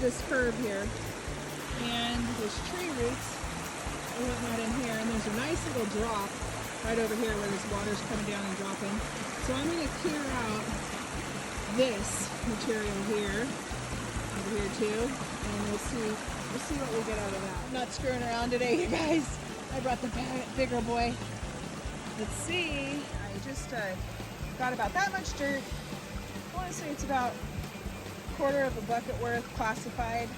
this curve here, and there's tree roots and whatnot in here, and there's a nice little drop right over here where this water's coming down and dropping. So I'm going to clear out this material here, over here too, and we'll see what we get out of that. I'm not screwing around today, you guys. I brought the bigger boy. Let's see. I just got about that much dirt. I want to say it's about a quarter of a bucket worth classified,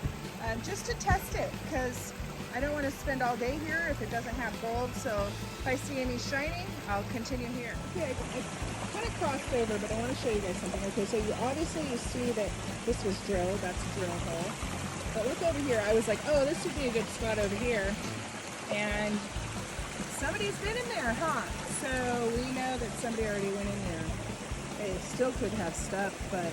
just to test it, because I don't want to spend all day here if it doesn't have gold. So if I see any shining, I'll continue here. Okay, I kind of crossed over, but I want to show you guys something. Okay, so you see that this was drilled. That's a drill hole. But look over here. I was like, oh, this would be a good spot over here. And somebody's been in there, huh? So we know that somebody already went in there. It still could have stuff, but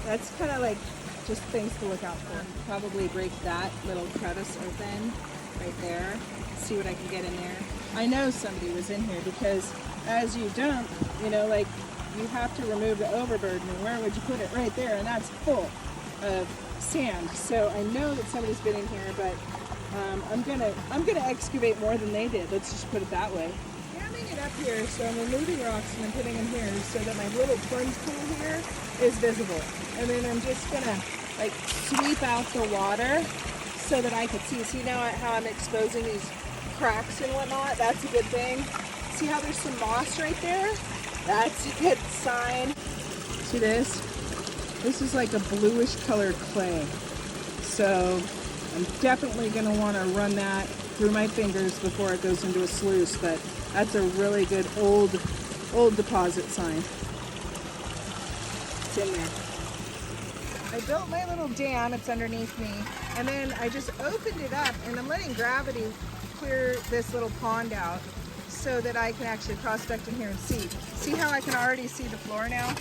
that's kind of like just things to look out for. Probably break that little crevice open right there. See what I can get in there. I know somebody was in here because as you dump, you know, like you have to remove the overburden, and where would you put it? Right there, and that's full of sand. So I know that somebody's been in here, but I'm gonna excavate more than they did. Let's just put it that way. Jamming it up here, so I'm removing rocks and I'm putting them here so that my little plunge pool here is visible. And then I'm just gonna like sweep out the water so that I can see. See now how I'm exposing these cracks and whatnot? That's a good thing. See how there's some moss right there? That's a good sign. See this? This is like a bluish colored clay. So I'm definitely going to want to run that through my fingers before it goes into a sluice, but that's a really good old deposit sign. It's in there. I built my little dam, it's underneath me, and then I just opened it up and I'm letting gravity clear this little pond out so that I can actually prospect in here and see. See how I can already see the floor now?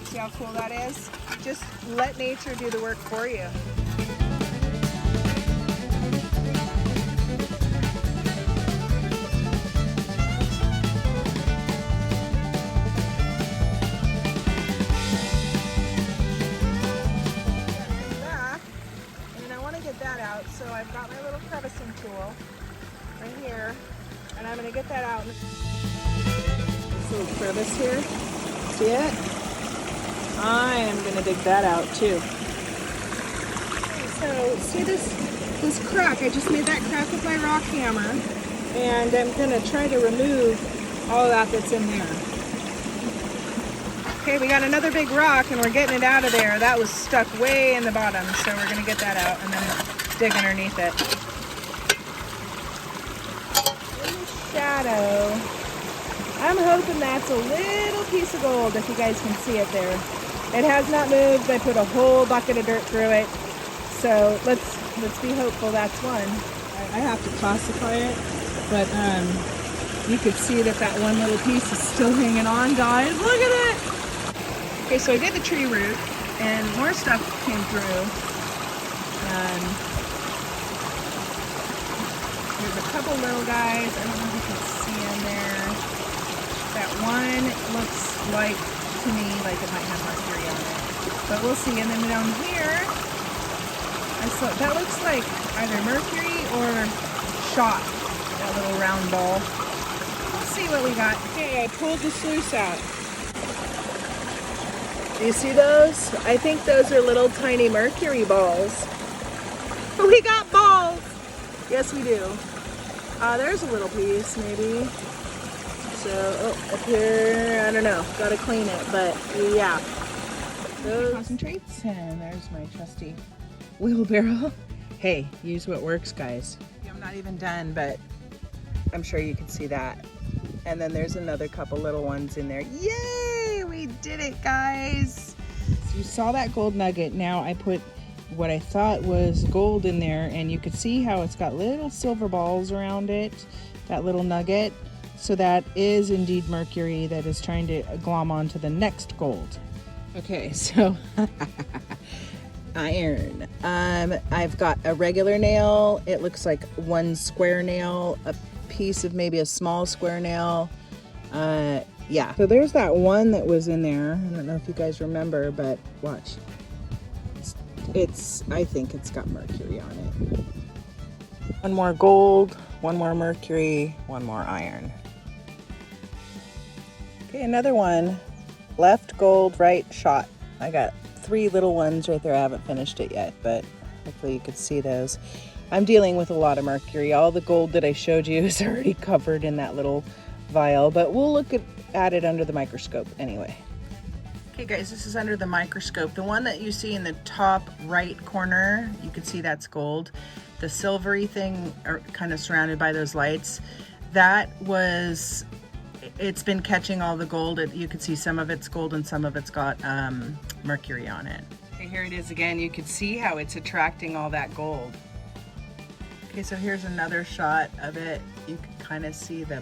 See how cool that is? Just let nature do the work for you. So I've got my little crevicing tool right here, and I'm going to get that out. This little crevice here, see it? I am going to dig that out too. So see this crack? I just made that crack with my rock hammer, and I'm going to try to remove all that that's in there. Okay, we got another big rock, and we're getting it out of there. That was stuck way in the bottom, so we're going to get that out and then dig underneath it. In the shadow, I'm hoping that's a little piece of gold, if you guys can see it there. It has not moved. I put a whole bucket of dirt through it. So let's be hopeful that's one. I have to classify it, but you could see that one little piece is still hanging on, guys. Look at it! Okay, so I did the tree root, and more stuff came through. There's a couple little guys. I don't know if you can see in there. That one looks like, to me, like it might have mercury on it. But we'll see. And then down here, that looks like either mercury or shot. That little round ball. Let's see what we got. Okay, I pulled the sluice out. Do you see those? I think those are little tiny mercury balls. We got balls! Yes, we do. There's a little piece, maybe. So, up here, I don't know. Gotta clean it, but yeah. Those concentrates, and there's my trusty wheelbarrow. Hey, use what works, guys. I'm not even done, but I'm sure you can see that. And then there's another couple little ones in there. Yay! We did it, guys! So you saw that gold nugget. Now I put what I thought was gold in there, and you could see how it's got little silver balls around it, that little nugget. So that is indeed mercury that is trying to glom onto the next gold. Okay, so iron. I've got a regular nail. It looks like one square nail, a piece of maybe a small square nail. Yeah, so there's that one that was in there. I don't know if you guys remember, but watch. I think it's got mercury on it. One more gold, one more mercury, one more iron. Okay, another one. Left gold, right shot. I got 3 little ones right there. I haven't finished it yet, but hopefully you could see those. I'm dealing with a lot of mercury. All the gold that I showed you is already covered in that little vial, but we'll look at it under the microscope anyway. Okay guys, this is under the microscope. The one that you see in the top right corner, you can see that's gold. The silvery thing are kind of surrounded by those lights. It's been catching all the gold. You can see some of it's gold and some of it's got mercury on it. Okay, here it is again. You can see how it's attracting all that gold. Okay, so here's another shot of it. You can kind of see the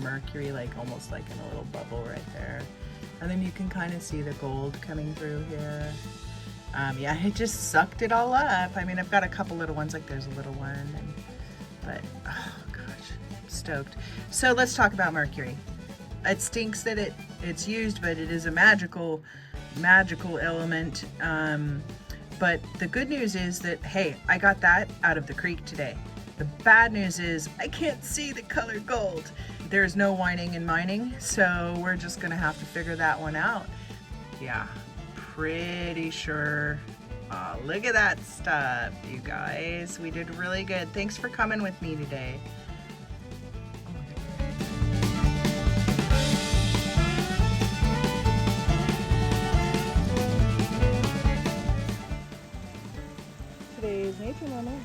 mercury, like almost like in a little bubble right there. And then you can kind of see the gold coming through here. Yeah, it just sucked it all up. I mean, I've got a couple little ones, like there's a little one, but oh gosh, I'm stoked. So let's talk about mercury. It stinks that it's used, but it is a magical element. But the good news is that, hey, I got that out of the creek today. The bad news is I can't see the color gold. There's no whining and mining, so we're just gonna have to figure that one out. Yeah, pretty sure. Oh, look at that stuff, you guys. We did really good. Thanks for coming with me today. Today's Nature Moment.